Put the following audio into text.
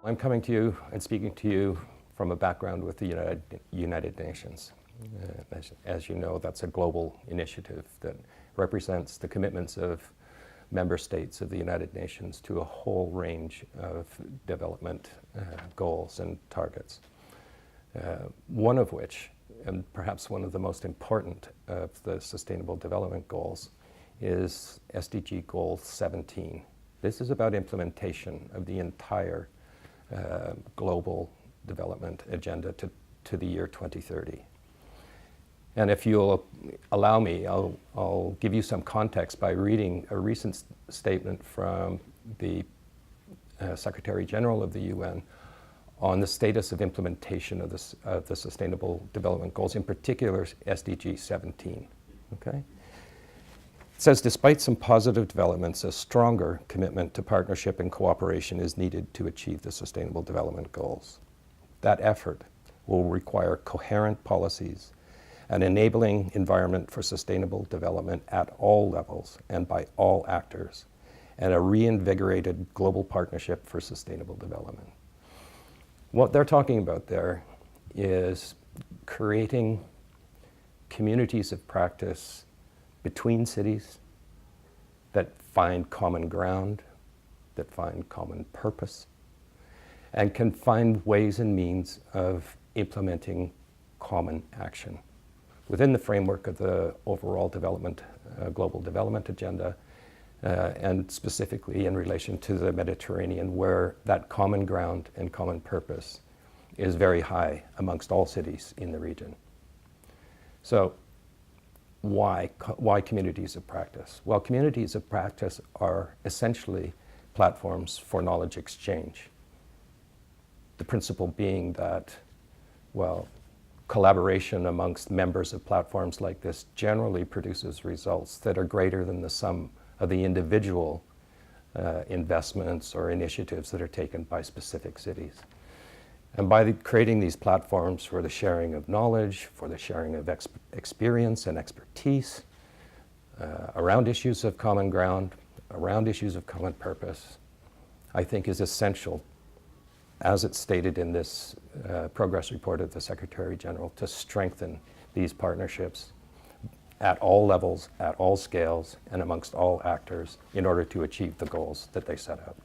I'm coming to you and speaking to you from a background with the United Nations. As you know, that's a global initiative that represents the commitments of member states of the United Nations to a whole range of development goals and targets. One of which, and perhaps one of the most important of the Sustainable Development Goals, is SDG Goal 17. This is about implementation of the entire global development agenda to the year 2030. And if you'll allow me, I'll give you some context by reading a recent statement from the Secretary General of the UN on the status of implementation of the Sustainable Development Goals, in particular SDG 17. Okay? It says, despite some positive developments, a stronger commitment to partnership and cooperation is needed to achieve the Sustainable Development Goals. That effort will require coherent policies, an enabling environment for sustainable development at all levels and by all actors, and a reinvigorated global partnership for sustainable development. What they're talking about there is creating communities of practice between cities that find common ground, that find common purpose, and can find ways and means of implementing common action within the framework of the overall development, global development agenda, and specifically in relation to the Mediterranean, where that common ground and common purpose is very high amongst all cities in the region. So why communities of practice? Well, communities of practice are essentially platforms for knowledge exchange. The principle being that, well, collaboration amongst members of platforms like this generally produces results that are greater than the sum of the individual investments or initiatives that are taken by specific cities. And by creating these platforms for the sharing of knowledge, for the sharing of experience and expertise around issues of common ground, around issues of common purpose, I think is essential, as it's stated in this progress report of the Secretary General, to strengthen these partnerships at all levels, at all scales, and amongst all actors in order to achieve the goals that they set out.